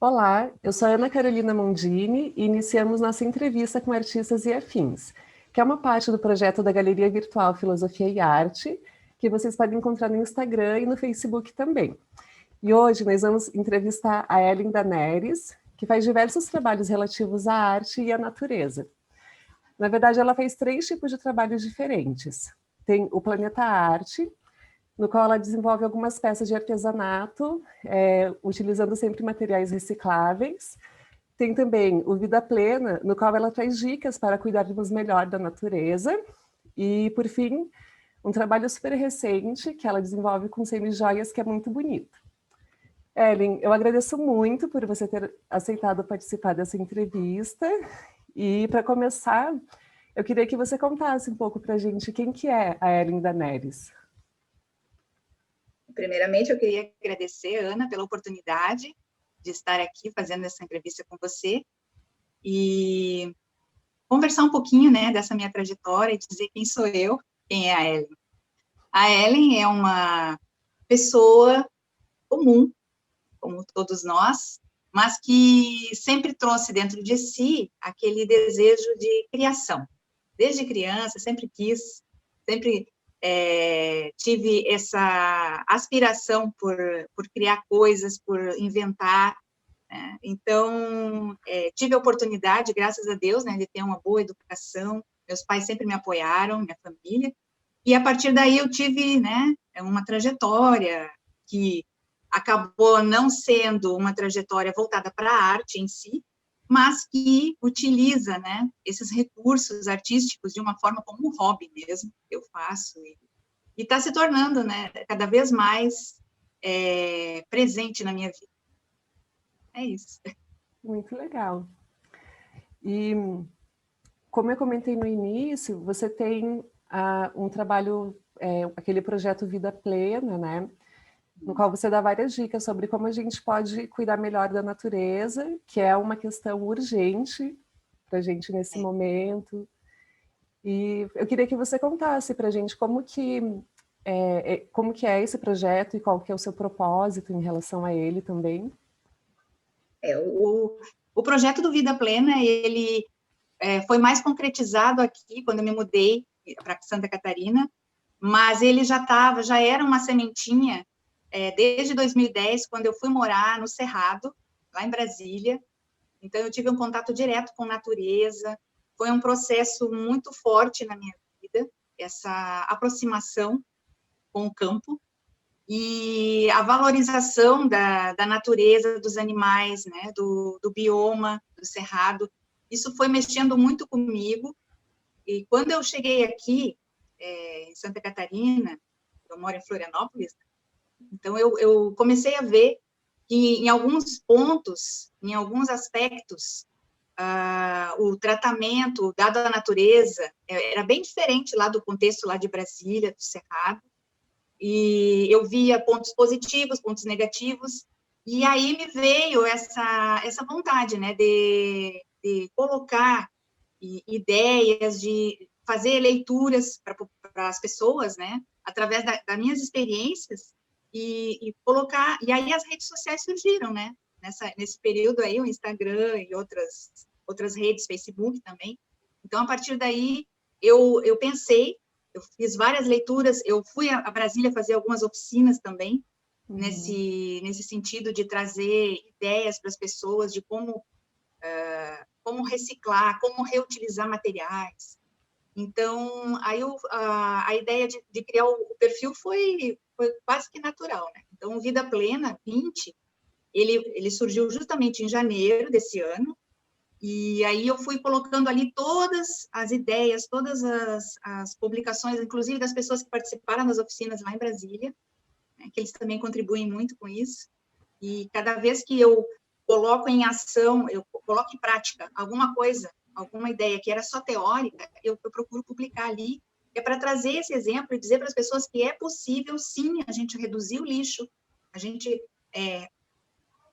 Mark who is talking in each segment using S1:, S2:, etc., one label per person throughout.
S1: Olá, eu sou a Ana Carolina Mondini e iniciamos nossa entrevista com artistas e afins, que é uma parte do projeto da Galeria Virtual Filosofia e Arte, que vocês podem encontrar no Instagram e no Facebook também. E hoje nós vamos entrevistar a Ellen Daneres, que faz diversos trabalhos relativos à arte e à natureza. Na verdade, ela fez 3 tipos de trabalhos diferentes. Tem o Planeta Arte, no qual ela desenvolve algumas peças de artesanato, utilizando sempre materiais recicláveis. Tem também o Vida Plena, no qual ela traz dicas para cuidarmos melhor da natureza. E, por fim, um trabalho super recente que ela desenvolve com semi-joias, que é muito bonito. Ellen, eu agradeço muito por você ter aceitado participar dessa entrevista. E, para começar, eu queria que você contasse um pouco para a gente quem que é a Ellen Daneres.
S2: Primeiramente, eu queria agradecer, Ana, pela oportunidade de estar aqui fazendo essa entrevista com você e conversar um pouquinho, né, dessa minha trajetória e dizer quem sou eu, quem é a Ellen. A Ellen é uma pessoa comum, como todos nós, mas que sempre trouxe dentro de si aquele desejo de criação. Desde criança, sempre quis, sempre tive essa aspiração por criar coisas, por inventar, né? Então, tive a oportunidade, graças a Deus, né, de ter uma boa educação, meus pais sempre me apoiaram, minha família, e a partir daí eu tive, né, uma trajetória que acabou não sendo uma trajetória voltada para a arte em si, mas que utiliza, né, esses recursos artísticos de uma forma como um hobby mesmo, que eu faço, e está se tornando, né, cada vez mais presente na minha vida. É isso.
S1: Muito legal. E, como eu comentei no início, você tem um trabalho, aquele projeto Vida Plena, né? No qual você dá várias dicas sobre como a gente pode cuidar melhor da natureza, que é uma questão urgente para a gente nesse momento. E eu queria que você contasse para a gente como que é esse projeto e qual que é o seu propósito em relação a ele também.
S2: O projeto do Vida Plena, ele foi mais concretizado aqui, quando eu me mudei para Santa Catarina, mas ele já era uma sementinha desde 2010, quando eu fui morar no Cerrado, lá em Brasília. Então, eu tive um contato direto com a natureza, foi um processo muito forte na minha vida, essa aproximação com o campo, e a valorização da natureza, dos animais, né, do bioma, do cerrado, isso foi mexendo muito comigo, e quando eu cheguei aqui, em Santa Catarina, eu moro em Florianópolis, então eu comecei a ver que em alguns pontos, em alguns aspectos, o tratamento dado à natureza era bem diferente lá do contexto lá de Brasília, do Cerrado, e eu via pontos positivos, pontos negativos, e aí me veio essa vontade, né, de colocar ideias, de fazer leituras para as pessoas, né, através das minhas experiências, e colocar, e aí as redes sociais surgiram, né, nesse período aí, o Instagram e outras redes, Facebook também. Então, a partir daí, eu pensei, eu fiz várias leituras, eu fui a Brasília fazer algumas oficinas também, nesse sentido de trazer ideias para as pessoas de como reciclar, como reutilizar materiais. Então, aí a ideia de criar o perfil foi quase que natural, né? Então, o Vida Plena 20, ele surgiu justamente em janeiro desse ano, e aí eu fui colocando ali todas as ideias, todas as publicações, inclusive das pessoas que participaram das oficinas lá em Brasília, né, que eles também contribuem muito com isso, e cada vez que eu coloco em ação, eu coloco em prática alguma coisa, alguma ideia que era só teórica, eu procuro publicar ali, é para trazer esse exemplo e dizer para as pessoas que é possível, sim, a gente reduzir o lixo, a gente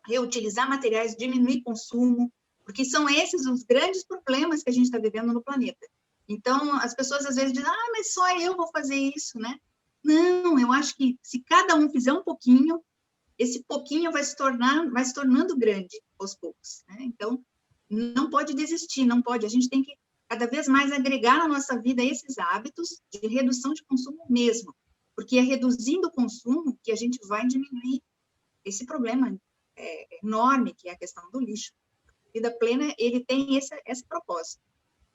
S2: reutilizar materiais, diminuir consumo, porque são esses os grandes problemas que a gente está vivendo no planeta. Então, as pessoas às vezes dizem, mas só eu vou fazer isso, né? Não, eu acho que se cada um fizer um pouquinho, esse pouquinho vai se tornando grande aos poucos, né? Então, não pode desistir, não pode. A gente tem que cada vez mais agregar na nossa vida esses hábitos de redução de consumo mesmo, porque é reduzindo o consumo que a gente vai diminuir esse problema enorme que é a questão do lixo. A Vida Plena, ele tem esse propósito,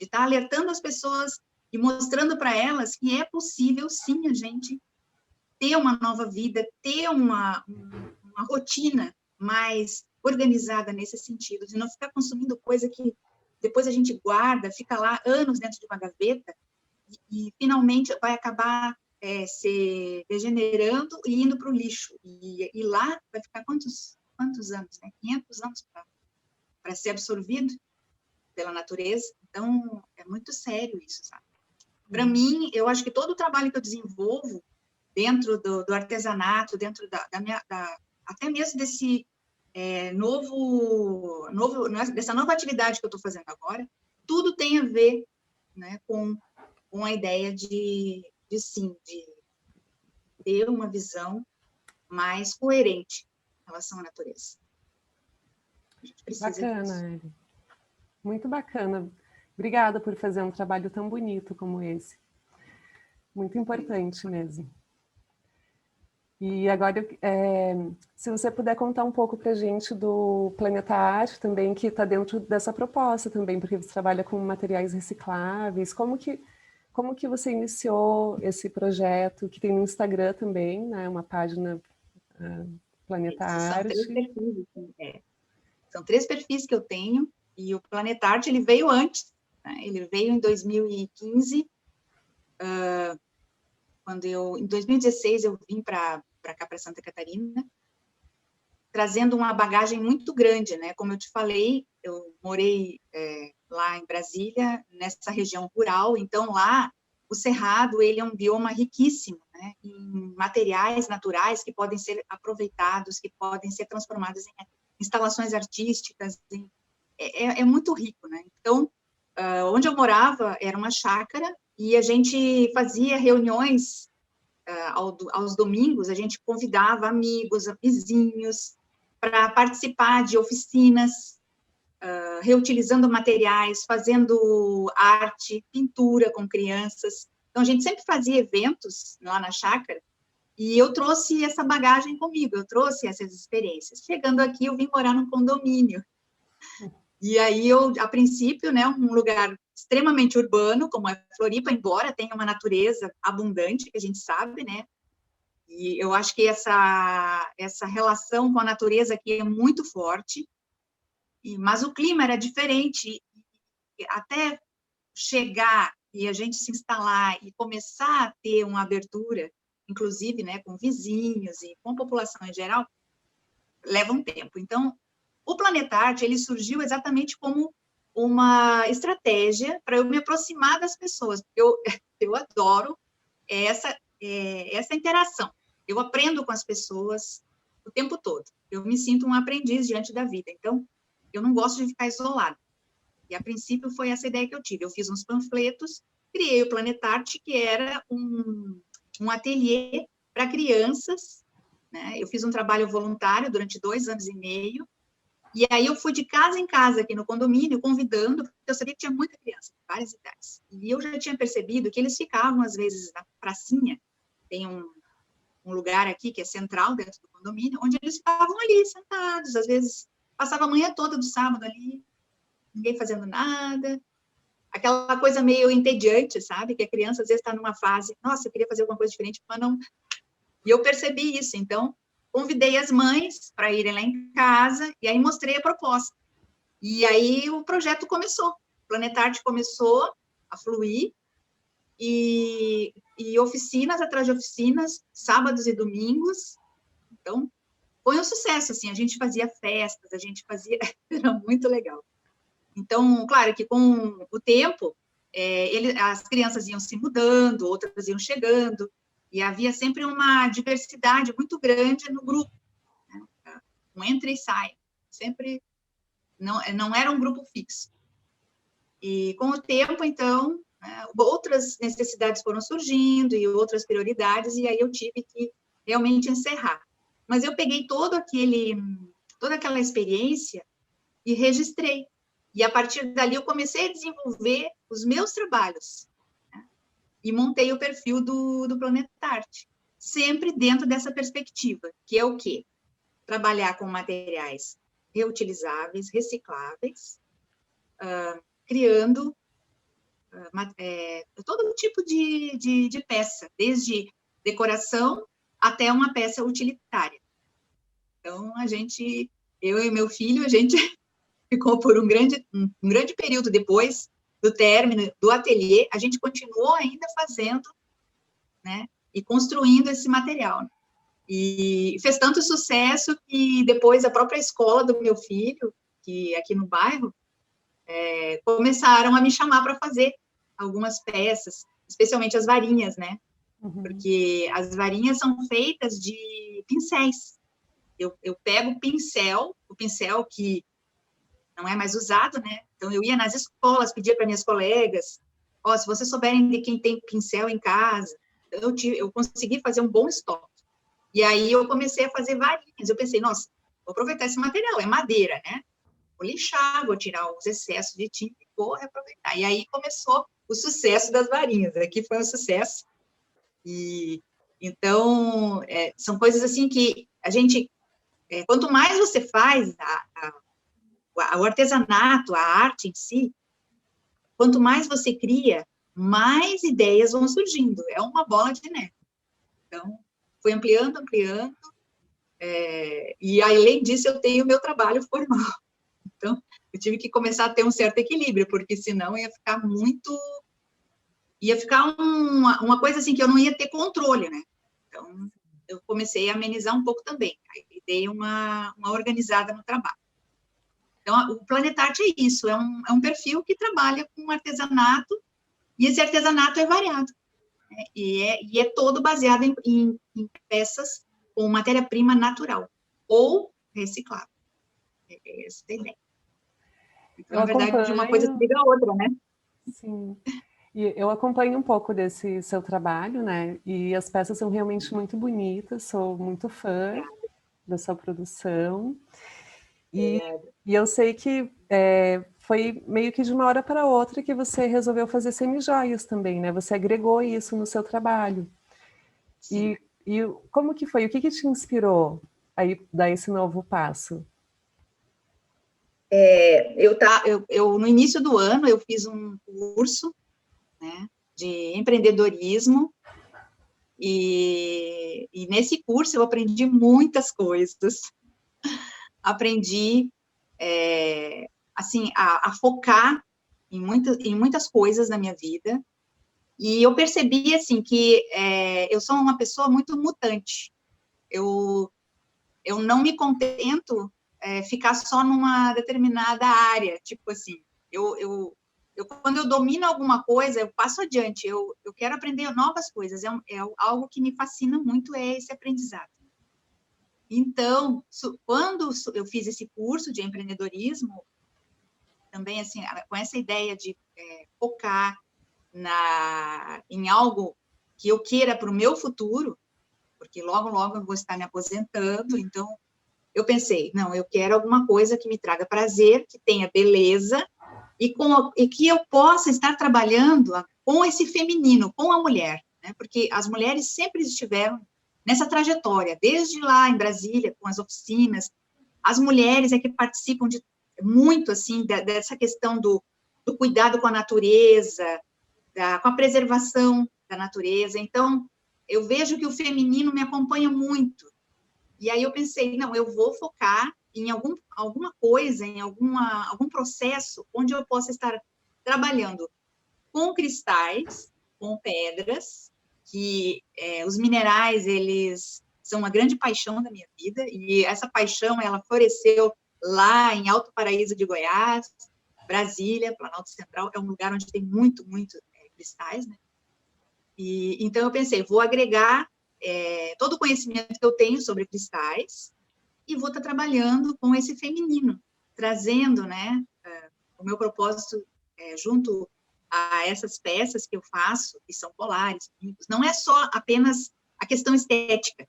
S2: de estar alertando as pessoas e mostrando para elas que é possível, sim, a gente ter uma nova vida, ter uma rotina mais organizada nesse sentido, de não ficar consumindo coisa que depois a gente guarda, fica lá anos dentro de uma gaveta e finalmente vai acabar se degenerando e indo para o lixo. E lá vai ficar quantos anos, né? 500 anos para ser absorvido pela natureza. Então, é muito sério isso, sabe? Para mim, eu acho que todo o trabalho que eu desenvolvo dentro do artesanato, dentro até mesmo desse dessa nova atividade que eu estou fazendo agora, tudo tem a ver, né, com a ideia de ter uma visão mais coerente em relação à natureza. A gente precisa
S1: Bacana,
S2: disso.
S1: Eli. Muito bacana. Obrigada por fazer um trabalho tão bonito como esse. Muito importante mesmo. E agora, se você puder contar um pouco para a gente do Planeta Arte também, que está dentro dessa proposta também, porque você trabalha com materiais recicláveis. Como que você iniciou esse projeto, que tem no Instagram também, né, uma página Planeta Arte?
S2: São 3 perfis que eu tenho, e o Planeta Arte, ele veio antes, né? Ele veio em 2015, em 2016 eu vim para cá, para Santa Catarina, trazendo uma bagagem muito grande, né? Como eu te falei, eu morei lá em Brasília, nessa região rural, então lá o cerrado, ele é um bioma riquíssimo, né? Em materiais naturais que podem ser aproveitados, que podem ser transformados em instalações artísticas, é muito rico, né? Então, onde eu morava era uma chácara e a gente fazia reuniões aos domingos, a gente convidava amigos, vizinhos, para participar de oficinas, reutilizando materiais, fazendo arte, pintura com crianças. Então, a gente sempre fazia eventos lá na chácara, e eu trouxe essa bagagem comigo, eu trouxe essas experiências. Chegando aqui, eu vim morar num condomínio. E aí, a princípio, né, um lugar extremamente urbano, como é Floripa, embora tenha uma natureza abundante, que a gente sabe, né? E eu acho que essa relação com a natureza aqui é muito forte, mas o clima era diferente. E até chegar e a gente se instalar e começar a ter uma abertura, inclusive, né, com vizinhos e com a população em geral, leva um tempo. Então, o Planeta Arte, ele surgiu exatamente como uma estratégia para eu me aproximar das pessoas. Eu adoro essa interação. Eu aprendo com as pessoas o tempo todo. Eu me sinto um aprendiz diante da vida. Então, eu não gosto de ficar isolada. E, a princípio, foi essa ideia que eu tive. Eu fiz uns panfletos, criei o Planeta Arte, que era um ateliê para crianças, né? Eu fiz um trabalho voluntário durante 2 anos e meio, e aí eu fui de casa em casa aqui no condomínio, convidando, porque eu sabia que tinha muita criança, de várias idades. E eu já tinha percebido que eles ficavam, às vezes, na pracinha, tem um lugar aqui que é central dentro do condomínio, onde eles ficavam ali, sentados, às vezes passava a manhã toda do sábado ali, ninguém fazendo nada, aquela coisa meio entediante, sabe? Que a criança, às vezes, está numa fase, nossa, eu queria fazer alguma coisa diferente, mas não... E eu percebi isso, então, convidei as mães para irem lá em casa, e aí mostrei a proposta. E aí o projeto começou, o Planeta Arte começou a fluir, e oficinas atrás de oficinas, sábados e domingos. Então, foi um sucesso, assim, a gente fazia festas, a gente fazia... Era muito legal. Então, claro que com o tempo, as crianças iam se mudando, outras iam chegando, e havia sempre uma diversidade muito grande no grupo, né? Um entra e sai, sempre não era um grupo fixo. E com o tempo, então, né, outras necessidades foram surgindo e outras prioridades, e aí eu tive que realmente encerrar. mas eu peguei toda aquela experiência e registrei. E a partir dali eu comecei a desenvolver os meus trabalhos, né? E montei o perfil do Planetarte, sempre dentro dessa perspectiva, que é o quê? Trabalhar com materiais reutilizáveis, recicláveis, criando todo tipo de peça, desde decoração até uma peça utilitária. Então, eu e meu filho, a gente ficou por um grande período depois do término do ateliê, a gente continuou ainda fazendo, né, e construindo esse material. E fez tanto sucesso que depois a própria escola do meu filho, que aqui no bairro, começaram a me chamar para fazer algumas peças, especialmente as varinhas, né? Porque as varinhas são feitas de pincéis. Eu pego o pincel que não é mais usado, né? Então, eu ia nas escolas, pedia para minhas colegas, se vocês souberem de quem tem pincel em casa, eu consegui fazer um bom estoque. E aí, eu comecei a fazer varinhas. Eu pensei, nossa, vou aproveitar esse material, é madeira, né? Vou lixar, vou tirar os excessos de tinta e vou reaproveitar. E aí, começou o sucesso das varinhas. Aqui foi um sucesso. E, então, são coisas assim que a gente... quanto mais você faz o artesanato, a arte em si, quanto mais você cria, mais ideias vão surgindo. É uma bola de neve. Então, fui ampliando, e além disso, eu tenho o meu trabalho formal. Então, eu tive que começar a ter um certo equilíbrio, porque senão ia ficar uma coisa assim que eu não ia ter controle, né? Então, eu comecei a amenizar um pouco também. Aí dei uma organizada no trabalho. Então, o Planetarte é isso, é um perfil que trabalha com artesanato, e esse artesanato é variado, né? E é todo baseado em peças com matéria-prima natural, ou reciclável. Essa é a ideia. Então, na verdade, uma coisa se liga a outra, né?
S1: Sim. E eu acompanho um pouco desse seu trabalho, né? E as peças são realmente muito bonitas, sou muito fã da sua produção. E eu sei que foi meio que de uma hora para outra que você resolveu fazer semijoias também, né? Você agregou isso no seu trabalho. E como que foi? O que te inspirou a dar esse novo passo?
S2: No início do ano, eu fiz um curso, né, de empreendedorismo, e nesse curso eu aprendi muitas coisas. Aprendi, assim, a focar em muitas coisas na minha vida, e eu percebi, assim, que eu sou uma pessoa muito mutante. Eu não me contento ficar só numa determinada área, tipo assim, quando eu domino alguma coisa, eu passo adiante, eu quero aprender novas coisas, algo que me fascina muito, é esse aprendizado. Então, quando eu fiz esse curso de empreendedorismo, também, assim, com essa ideia de focar em algo que eu queira para o meu futuro, porque logo, logo eu vou estar me aposentando, então eu pensei, não, eu quero alguma coisa que me traga prazer, que tenha beleza, e que eu possa estar trabalhando com esse feminino, com a mulher, né? Porque as mulheres sempre estiveram nessa trajetória, desde lá em Brasília, com as oficinas, as mulheres é que participam muito, assim, dessa questão do cuidado com a natureza, com a preservação da natureza. Então, eu vejo que o feminino me acompanha muito. E aí eu pensei, não, eu vou focar em alguma coisa, em algum processo onde eu possa estar trabalhando com cristais, com pedras, que os minerais, eles são uma grande paixão da minha vida, e essa paixão, ela floresceu lá em Alto Paraíso de Goiás, Brasília, Planalto Central, é um lugar onde tem muito cristais, né? E então eu pensei, vou agregar todo o conhecimento que eu tenho sobre cristais e vou estar trabalhando com esse feminino, trazendo, né, o meu propósito junto a essas peças que eu faço, que são colares, brincos. Não é só apenas a questão estética,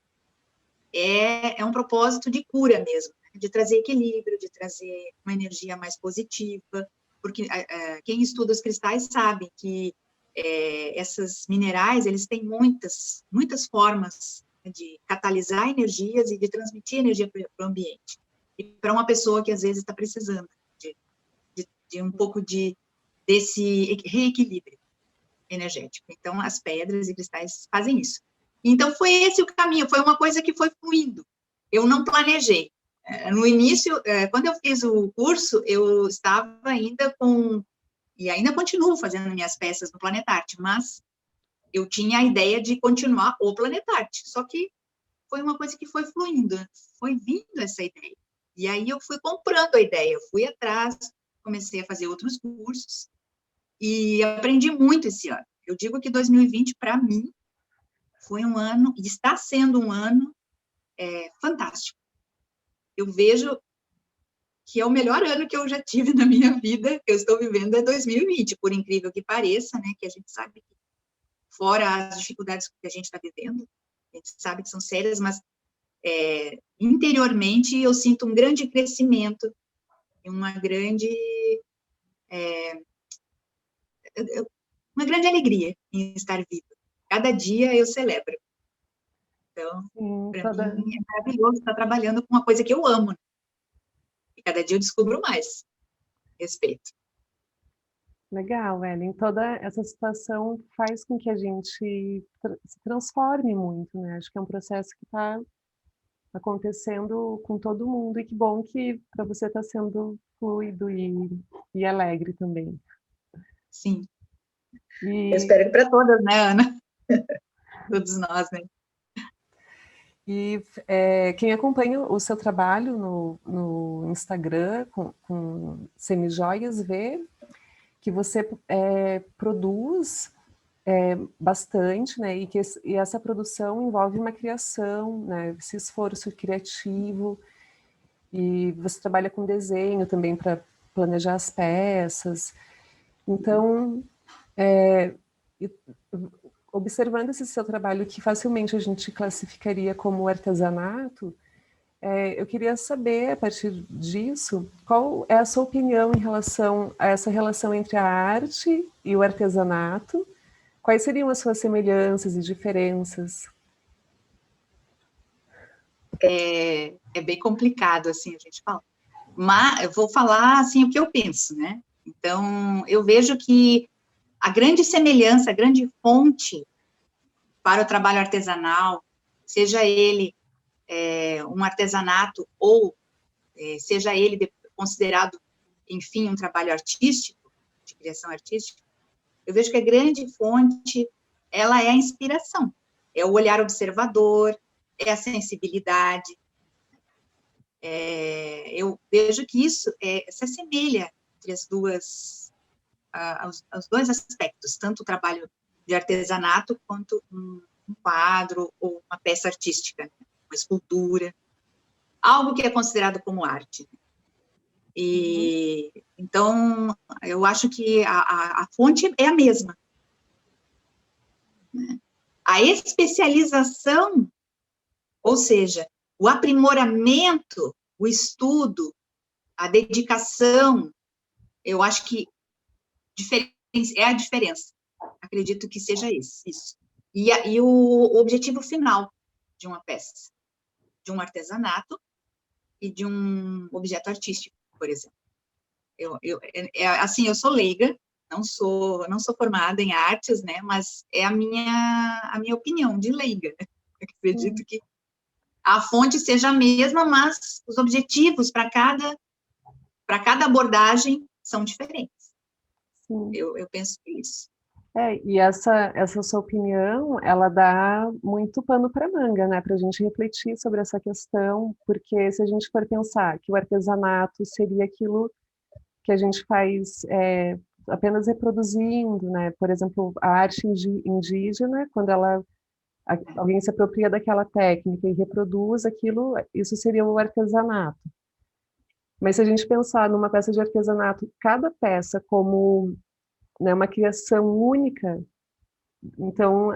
S2: é um propósito de cura mesmo, né? De trazer equilíbrio, de trazer uma energia mais positiva, porque quem estuda os cristais sabe que esses minerais, eles têm muitas formas de catalisar energias e de transmitir energia para o ambiente. E para uma pessoa que às vezes está precisando de um pouco desse reequilíbrio energético. Então, as pedras e cristais fazem isso. Então, foi esse o caminho, foi uma coisa que foi fluindo. Eu não planejei. No início, quando eu fiz o curso, eu estava ainda e ainda continuo fazendo minhas peças no Planetarte, mas eu tinha a ideia de continuar o Planetarte, só que foi uma coisa que foi fluindo, foi vindo essa ideia. E aí eu fui comprando a ideia, eu fui atrás, comecei a fazer outros cursos, e aprendi muito esse ano. Eu digo que 2020, para mim, foi um ano, e está sendo um ano fantástico. Eu vejo que é o melhor ano que eu já tive na minha vida, que eu estou vivendo, é 2020, por incrível que pareça, né, que a gente sabe que, fora as dificuldades que a gente está vivendo, a gente sabe que são sérias, mas interiormente eu sinto um grande crescimento, uma grande alegria em estar viva. Cada dia eu celebro. Então, para mim, é maravilhoso estar trabalhando com uma coisa que eu amo. E cada dia eu descubro mais respeito.
S1: Legal, Ellen. Toda essa situação faz com que a gente se transforme muito, né? Acho que é um processo que está acontecendo com todo mundo e que bom que para você está sendo fluido e alegre também.
S2: Sim. Eu espero que para todas, né, Ana? Todos nós, né?
S1: E quem acompanha o seu trabalho no Instagram com Semijoias vê que você produz bastante, né? E essa produção envolve uma criação, né? Esse esforço criativo. E você trabalha com desenho também para planejar as peças. Então, observando esse seu trabalho, que facilmente a gente classificaria como artesanato, eu queria saber, a partir disso, qual é a sua opinião em relação a essa relação entre a arte e o artesanato? Quais seriam as suas semelhanças e diferenças?
S2: É bem complicado, assim, a gente fala. Mas eu vou falar, assim, o que eu penso, né? Então, eu vejo que a grande semelhança, a grande fonte para o trabalho artesanal, seja ele um artesanato ou seja ele considerado, enfim, um trabalho artístico, de criação artística, eu vejo que a grande fonte, ela é a inspiração, é o olhar observador, é a sensibilidade. Eu vejo que isso se assemelha entre os dois aspectos, tanto o trabalho de artesanato quanto um quadro ou uma peça artística, uma escultura, algo que é considerado como arte. E então eu acho que a fonte é a mesma. A especialização, ou seja, o aprimoramento, o estudo, a dedicação, eu acho que é a diferença. Acredito que seja isso. E o objetivo final de uma peça, de um artesanato e de um objeto artístico, por exemplo. Assim, eu sou leiga, não sou formada em artes, né? Mas é a minha opinião de leiga. Eu acredito que a fonte seja a mesma, mas os objetivos para cada abordagem são diferentes. Eu penso isso.
S1: E essa sua opinião, ela dá muito pano para manga, né, para a gente refletir sobre essa questão, porque se a gente for pensar que o artesanato seria aquilo que a gente faz apenas reproduzindo, né, por exemplo, a arte indígena, quando alguém se apropria daquela técnica e reproduz aquilo, isso seria o artesanato. Mas se a gente pensar numa peça de artesanato, cada peça como, né, uma criação única, então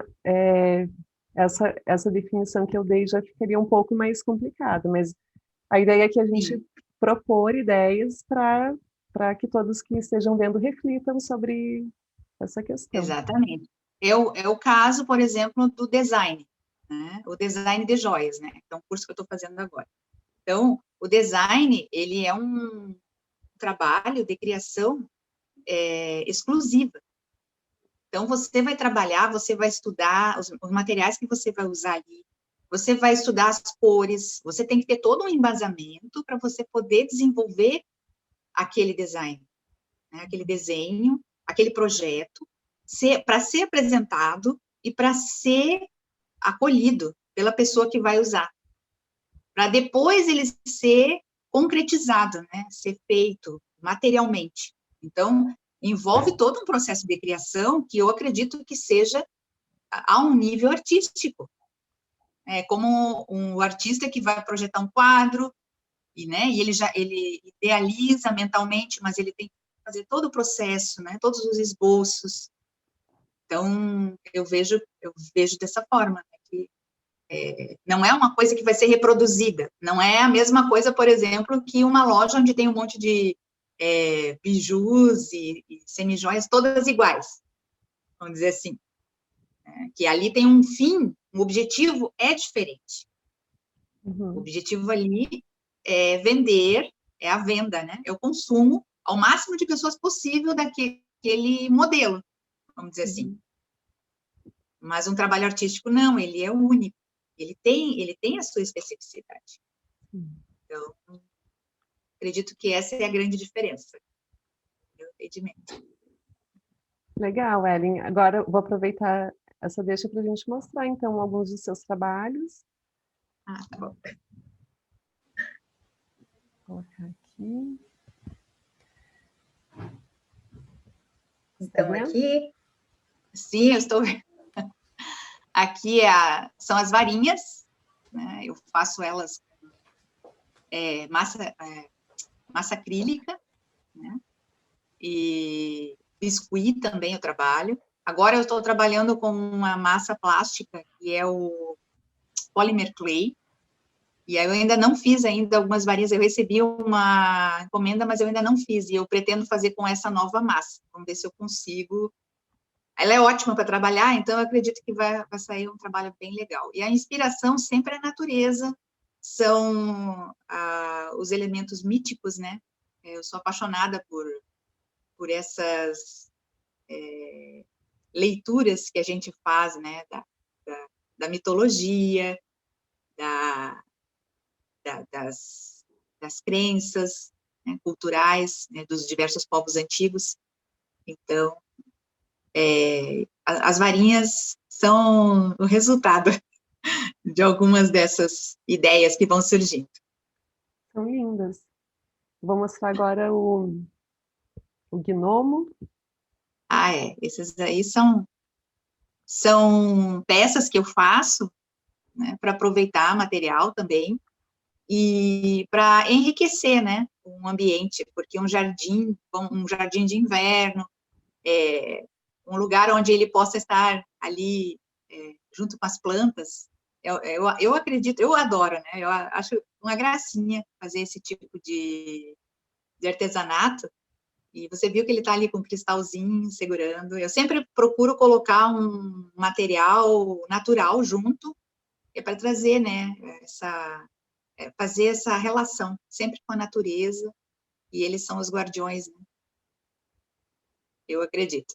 S1: essa definição que eu dei já ficaria um pouco mais complicada, mas a ideia é que a gente
S2: Sim,
S1: propor ideias para que todos que estejam vendo reflitam sobre essa questão.
S2: exatamente. É o caso, por exemplo, do design, né? O design de joias, né? Que é um curso que eu estou fazendo agora. Então, o design, ele é um trabalho de criação exclusiva. Então, você vai trabalhar, você vai estudar os materiais que você vai usar ali, você vai estudar as cores, você tem que ter todo um embasamento para você poder desenvolver aquele design, né? Aquele desenho, aquele projeto, para ser apresentado e para ser acolhido pela pessoa que vai usar, para depois ele ser concretizado, né? Ser feito materialmente. Então, envolve todo um processo de criação que eu acredito que seja a um nível artístico. É como um artista que vai projetar um quadro, e ele idealiza mentalmente, mas ele tem que fazer todo o processo, né? Todos os esboços. Então, eu vejo dessa forma, né? Que não é uma coisa que vai ser reproduzida. Não é a mesma coisa, por exemplo, que uma loja onde tem um monte de bijus e semijoias todas iguais, vamos dizer assim. Né? Que ali tem um fim, um objetivo é diferente. O
S1: Uhum.
S2: objetivo ali é vender, é a venda, né? É o consumo ao máximo de pessoas possível daquele modelo, vamos dizer assim.
S1: Uhum.
S2: Mas um trabalho artístico, não, ele é único. Ele tem a sua especificidade.
S1: Uhum.
S2: Então, acredito que essa é a grande diferença, meu entendimento.
S1: Legal, Ellen. Agora eu vou aproveitar essa deixa para a gente mostrar, então, alguns dos seus trabalhos.
S2: Ah, tá bom.
S1: Vou colocar aqui. Está
S2: Então,
S1: vendo?
S2: aqui, sim, eu estou. Aqui são as varinhas, né? Eu faço elas massa acrílica, né? E biscuit também eu trabalho. Agora eu estou trabalhando com uma massa plástica, que é o polymer clay, e aí eu ainda não fiz ainda algumas varinhas, eu recebi uma encomenda, mas eu ainda não fiz, e eu pretendo fazer com essa nova massa. Vamos ver se eu consigo. Ela é ótima para trabalhar, então eu acredito que vai sair um trabalho bem legal. E a inspiração sempre é a natureza, são os elementos míticos, né? Eu sou apaixonada por essas leituras que a gente faz, né? Da mitologia, da, das crenças, né, culturais, né, dos diversos povos antigos. Então, as varinhas são o resultado de algumas dessas ideias que vão surgindo.
S1: São lindas. Vou mostrar agora o gnomo.
S2: Esses aí são peças que eu faço, né, para aproveitar material também e para enriquecer, né, um ambiente, porque um jardim de inverno, um lugar onde ele possa estar ali junto com as plantas, eu acredito, eu adoro, né, eu acho uma gracinha fazer esse tipo de artesanato, e você viu que ele está ali com um cristalzinho segurando. Eu sempre procuro colocar um material natural junto, para trazer, né, fazer essa relação sempre com a natureza, e eles são os guardiões, né? Eu acredito.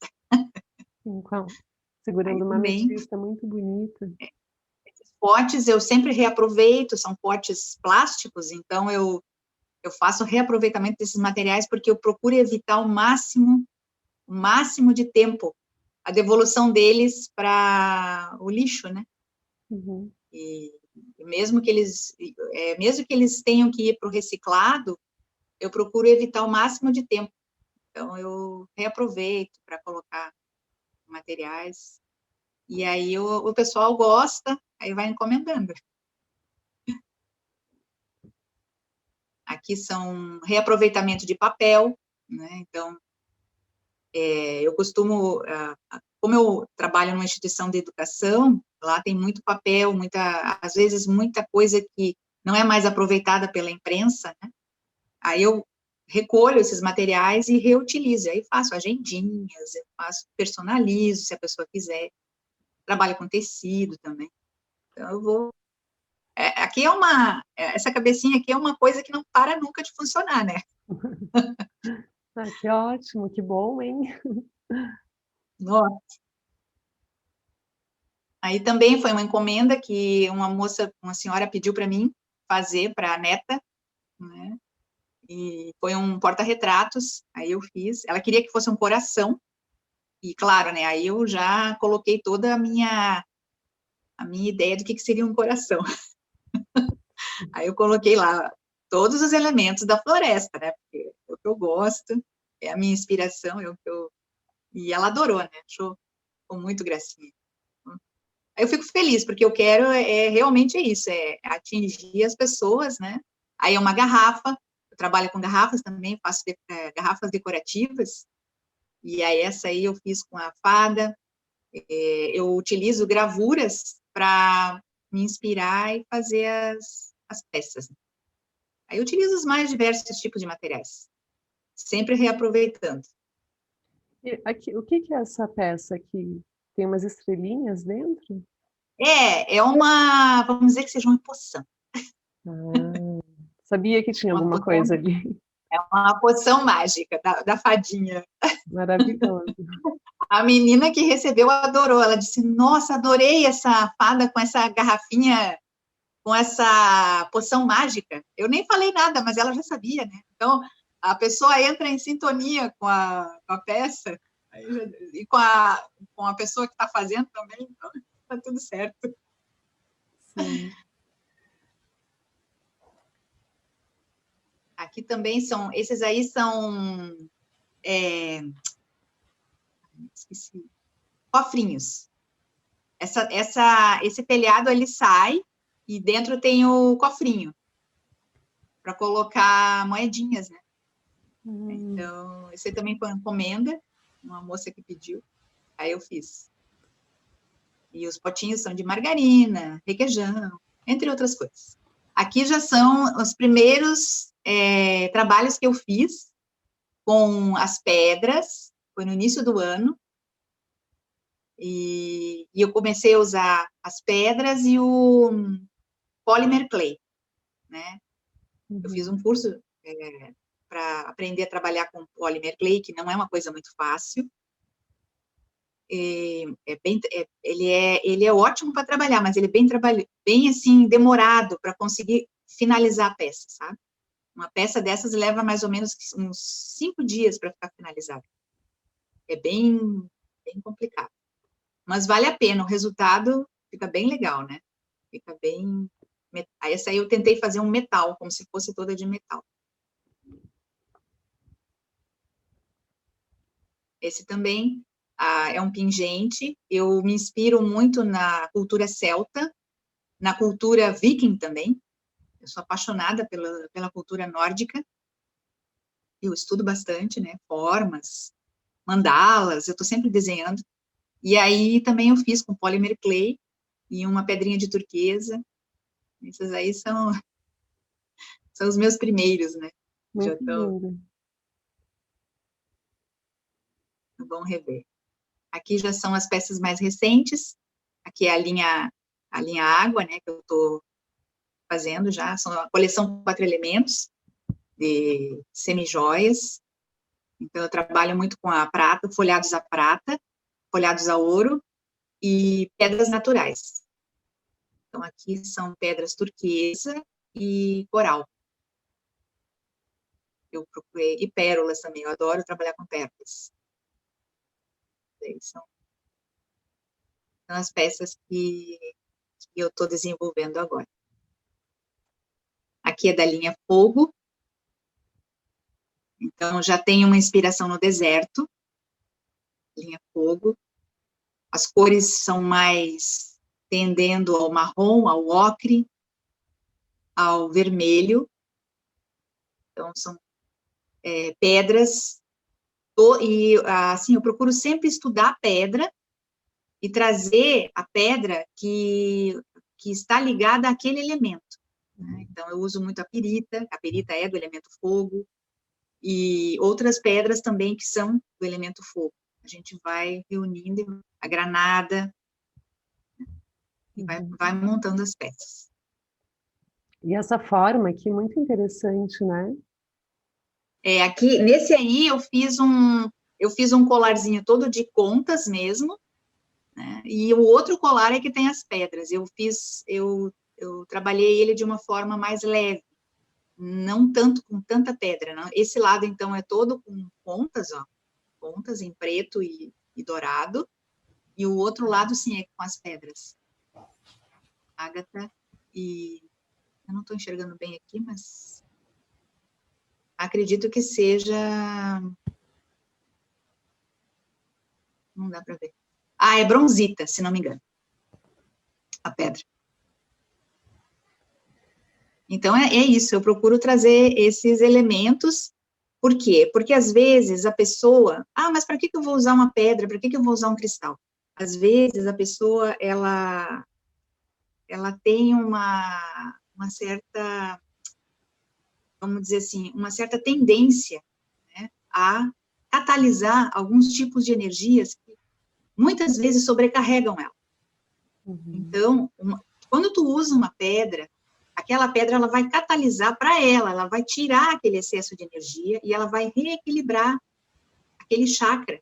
S1: Então,
S2: Aí
S1: segurando uma
S2: também,
S1: ametista muito bonita.
S2: esses potes eu sempre reaproveito, são potes plásticos, então eu faço reaproveitamento desses materiais porque eu procuro evitar o máximo de tempo a devolução deles para o lixo, né?
S1: Uhum.
S2: E mesmo que eles tenham que ir para o reciclado, eu procuro evitar o máximo de tempo. Então, eu reaproveito para colocar materiais, e aí o pessoal gosta, aí vai encomendando. Aqui são reaproveitamento de papel, né? Então, eu costumo como eu trabalho numa instituição de educação, lá tem muito papel, às vezes muita coisa que não é mais aproveitada pela imprensa, né? Aí eu recolho esses materiais e reutilizo, aí faço agendinhas, eu personalizo, se a pessoa quiser, trabalho com tecido também, então eu vou... aqui essa cabecinha aqui é uma coisa que não para nunca de funcionar, né?
S1: Ah, que ótimo, que bom, hein?
S2: Nossa. Aí também foi uma encomenda que uma senhora pediu para mim fazer para a neta, né? E foi um porta-retratos, aí eu fiz. Ela queria que fosse um coração, e claro, né? Aí eu já coloquei toda a minha ideia do que seria um coração. Aí eu coloquei lá todos os elementos da floresta, né? Porque é o que eu gosto, é a minha inspiração, e ela adorou, né? Achou muito gracinha. Aí eu fico feliz, porque eu quero realmente isso, atingir as pessoas, né? Aí é uma garrafa, eu trabalho com garrafas também, faço garrafas decorativas, e aí essa aí eu fiz com a fada, eu utilizo gravuras para me inspirar e fazer as peças. Aí eu utilizo os mais diversos tipos de materiais, sempre reaproveitando.
S1: E aqui, o que é essa peça aqui? Tem umas estrelinhas dentro?
S2: Vamos dizer que seja uma poção.
S1: Ah, sabia que tinha
S2: Uma
S1: alguma
S2: poção,
S1: coisa ali.
S2: é uma poção mágica da fadinha.
S1: Maravilhoso.
S2: A menina que recebeu adorou, ela disse, nossa, adorei essa fada com essa garrafinha, com essa poção mágica. Eu nem falei nada, mas ela já sabia, né? Então, a pessoa entra em sintonia com a peça, e com a pessoa que está fazendo também, então está tudo certo.
S1: Sim.
S2: Aqui também esses aí são, esqueci, cofrinhos. Esse telhado, ele sai, e dentro tem o cofrinho, para colocar moedinhas, né? Então, esse também foi uma encomenda, uma moça que pediu, aí eu fiz. E os potinhos são de margarina, requeijão, entre outras coisas. Aqui já são os primeiros trabalhos que eu fiz com as pedras, foi no início do ano, e eu comecei a usar as pedras e o polymer clay, né? Eu fiz um curso para aprender a trabalhar com polymer clay, que não é uma coisa muito fácil. Ele é ótimo para trabalhar, mas ele é bem assim, demorado para conseguir finalizar a peça, sabe? Uma peça dessas leva mais ou menos uns 5 dias para ficar finalizada. É bem complicado. Mas vale a pena, o resultado fica bem legal, né? Fica bem... Aí essa aí eu tentei fazer um metal, como se fosse toda de metal. Esse também é um pingente, eu me inspiro muito na cultura celta, na cultura viking também, eu sou apaixonada pela cultura nórdica, eu estudo bastante, né, formas, mandalas, eu estou sempre desenhando, e aí também eu fiz com polymer clay e uma pedrinha de turquesa, esses aí são os meus primeiros, né, já
S1: Muito
S2: estão,
S1: lindo.
S2: vão rever. Aqui já são as peças mais recentes, aqui é a linha água, né, que eu estou fazendo já, são a coleção 4 elementos de semijoias, então eu trabalho muito com a prata, folhados a prata, folhados a ouro e pedras naturais. Então aqui são pedras turquesa e coral. Eu procurei, e pérolas também, eu adoro trabalhar com pérolas. São as peças que eu estou desenvolvendo agora. Aqui é da linha fogo, então já tem uma inspiração no deserto, linha fogo. As cores são mais tendendo ao marrom, ao ocre, ao vermelho. Então, são pedras, e assim, eu procuro sempre estudar a pedra e trazer a pedra que está ligada àquele elemento, né? Então, eu uso muito a perita é do elemento fogo, e outras pedras também que são do elemento fogo. A gente vai reunindo a granada e vai montando as peças.
S1: E essa forma aqui, muito interessante, né?
S2: Aqui, nesse aí, eu fiz um colarzinho todo de contas mesmo, né? E o outro colar é que tem as pedras. Eu trabalhei ele de uma forma mais leve, não tanto com tanta pedra, não. Esse lado, então, é todo com pontas, ó, pontas em preto e dourado, e o outro lado, sim, é com as pedras. Ágata e... Eu não estou enxergando bem aqui, mas... Acredito que seja... Não dá para ver. Ah, é bronzita, se não me engano. A pedra. Então, é isso, eu procuro trazer esses elementos. Por quê? Porque, às vezes, a pessoa... mas para que eu vou usar uma pedra? Para que eu vou usar um cristal? Às vezes, a pessoa, ela tem uma certa, vamos dizer assim, uma certa tendência, né, a catalisar alguns tipos de energias que, muitas vezes, sobrecarregam ela. Então, quando tu usa uma pedra, aquela pedra, ela vai catalisar para ela vai tirar aquele excesso de energia e ela vai reequilibrar aquele chakra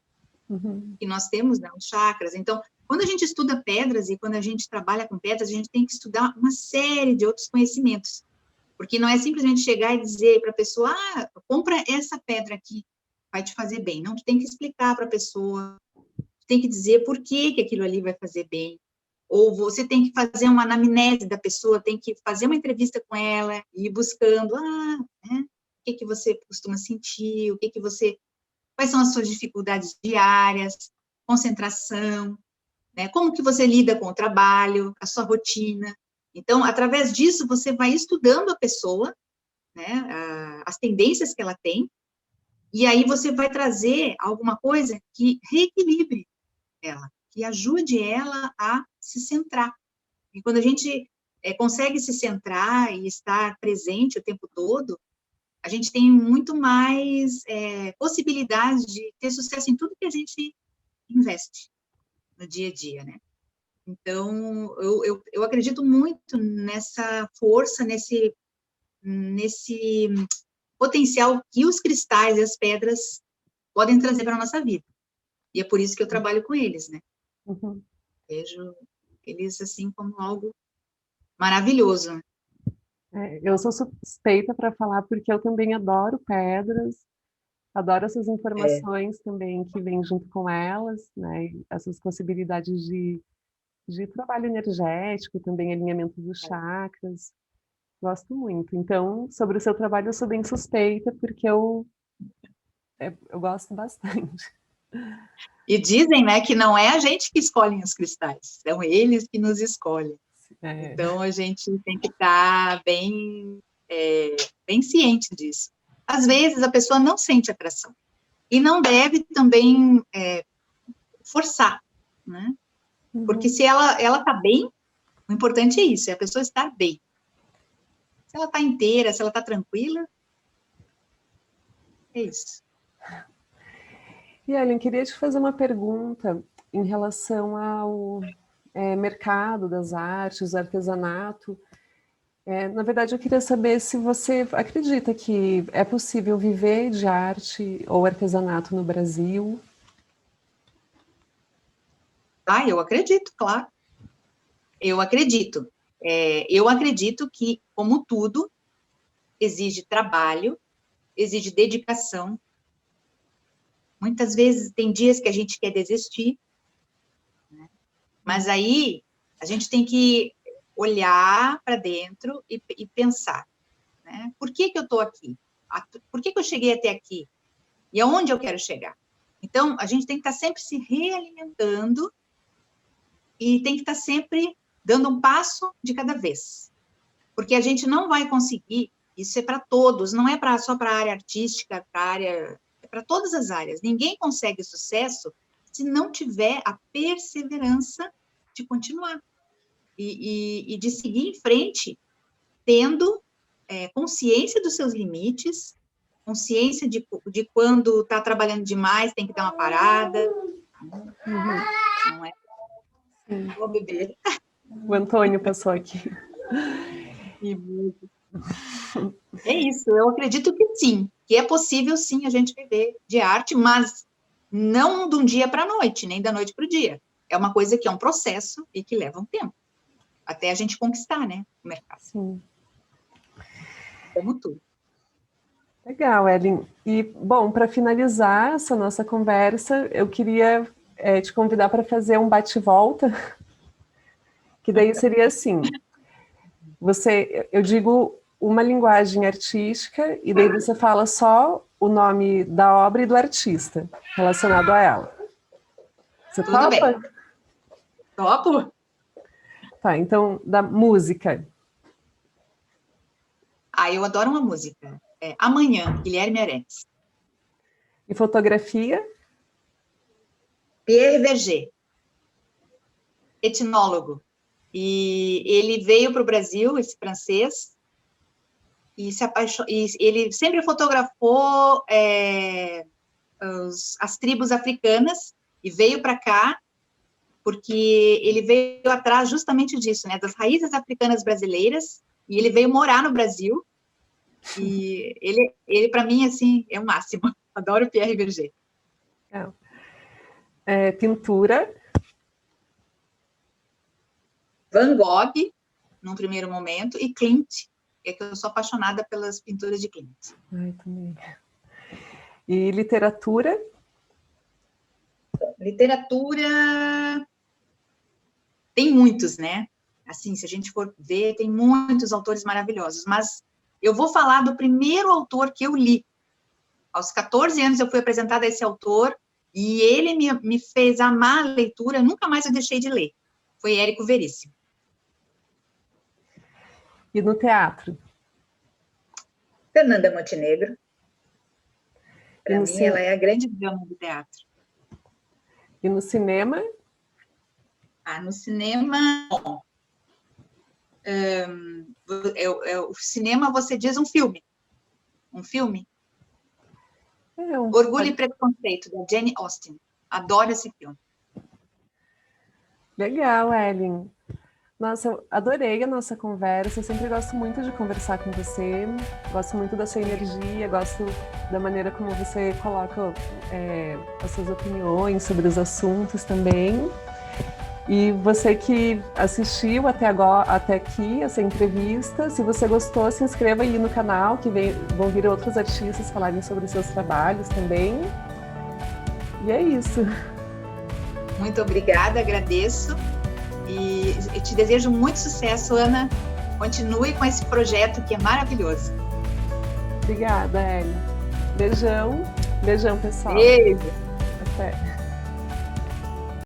S2: que nós temos, né, os chakras. Então, quando a gente estuda pedras e quando a gente trabalha com pedras, a gente tem que estudar uma série de outros conhecimentos, porque não é simplesmente chegar e dizer para a pessoa, compra essa pedra aqui, vai te fazer bem. Não, tu tem que explicar para a pessoa, tu tem que dizer por que aquilo ali vai fazer bem, ou você tem que fazer uma anamnese da pessoa, tem que fazer uma entrevista com ela, e ir buscando, né, o que você costuma sentir, quais são as suas dificuldades diárias, concentração, né, como que você lida com o trabalho, a sua rotina. Então, através disso, você vai estudando a pessoa, né, as tendências que ela tem, e aí você vai trazer alguma coisa que reequilibre ela, que ajude ela a se centrar. E quando a gente consegue se centrar e estar presente o tempo todo, a gente tem muito mais possibilidades de ter sucesso em tudo que a gente investe no dia a dia, né? Então, eu acredito muito nessa força, nesse potencial que os cristais e as pedras podem trazer para a nossa vida. E é por isso que eu trabalho com eles, né? Vejo eles, assim, como algo maravilhoso.
S1: Eu sou suspeita para falar porque eu também adoro pedras, adoro essas informações também que vêm junto com elas, né? Essas possibilidades de trabalho energético, também alinhamento dos chakras. Gosto muito. Então, sobre o seu trabalho, eu sou bem suspeita, porque eu gosto bastante.
S2: E dizem, né, que não é a gente que escolhe os cristais, são eles que nos escolhem. Então, a gente tem que estar bem ciente disso. Às vezes, a pessoa não sente atração. E não deve também forçar, né? Porque se ela está bem, o importante é isso, é a pessoa estar bem. Se ela está inteira, se ela está tranquila, é isso.
S1: E, Ellen, queria te fazer uma pergunta em relação ao mercado das artes, artesanato. Na verdade, eu queria saber se você acredita que é possível viver de arte ou artesanato no Brasil.
S2: Eu acredito, claro. Eu acredito. Eu acredito que, como tudo, exige trabalho, exige dedicação. Muitas vezes tem dias que a gente quer desistir, né? Mas aí a gente tem que olhar para dentro e pensar, né? Por que eu estou aqui? Por que eu cheguei até aqui? E aonde eu quero chegar? Então, a gente tem que estar sempre se realimentando e tem que estar sempre dando um passo de cada vez. Porque a gente não vai conseguir, isso é para todos, não é só para a área artística, é para todas as áreas. Ninguém consegue sucesso se não tiver a perseverança de continuar e de seguir em frente, tendo consciência dos seus limites, consciência de quando está trabalhando demais, tem que dar uma parada. Não é? Vou beber.
S1: O Antônio passou aqui.
S2: É isso, eu acredito que sim, que é possível sim a gente viver de arte, mas não de um dia para a noite, nem da noite para o dia. É uma coisa que é um processo e que leva um tempo, até a gente conquistar, né, o mercado.
S1: Sim.
S2: Como tudo.
S1: Legal, Ellen. E, bom, para finalizar essa nossa conversa, eu queria te convidar para fazer um bate-volta, que daí seria assim, eu digo uma linguagem artística, e daí você fala só o nome da obra e do artista relacionado a ela. Você
S2: Tudo
S1: topa?
S2: bem. Topo.
S1: Tá, então, da música.
S2: Eu adoro uma música. Amanhã, Guilherme Arantes.
S1: E fotografia?
S2: Pierre Berger, etnólogo. E ele veio para o Brasil, esse francês, e ele sempre fotografou as tribos africanas, e veio para cá porque ele veio atrás justamente disso, né, das raízes africanas brasileiras, e ele veio morar no Brasil, e ele para mim, assim, é o máximo. Adoro o Pierre Berger.
S1: Pintura?
S2: Van Gogh, num primeiro momento, e Klimt, que eu sou apaixonada pelas pinturas de Klimt.
S1: Ai, também. E literatura?
S2: Literatura... Tem muitos, né? Assim, se a gente for ver, tem muitos autores maravilhosos, mas eu vou falar do primeiro autor que eu li. Aos 14 anos eu fui apresentada a esse autor, e ele me fez amar a leitura, nunca mais eu deixei de ler. Foi Érico Veríssimo.
S1: E no teatro?
S2: Fernanda Montenegro. Para mim, ela é a grande dama do teatro.
S1: E no cinema?
S2: No cinema... Bom, o cinema, você diz um filme. Um filme? Orgulho e Preconceito, da Jane Austen. Adoro esse filme.
S1: Legal, Ellen. Nossa, eu adorei a nossa conversa, eu sempre gosto muito de conversar com você, gosto muito da sua energia, gosto da maneira como você coloca as suas opiniões sobre os assuntos também. E você que assistiu até aqui essa entrevista, se você gostou, se inscreva aí no canal, que vão vir outros artistas falarem sobre os seus trabalhos também. E é isso.
S2: Muito obrigada, agradeço. E eu te desejo muito sucesso, Ana. Continue com esse projeto que é maravilhoso.
S1: Obrigada, Ellen. Beijão. Beijão, pessoal.
S2: Beijo.
S1: Até.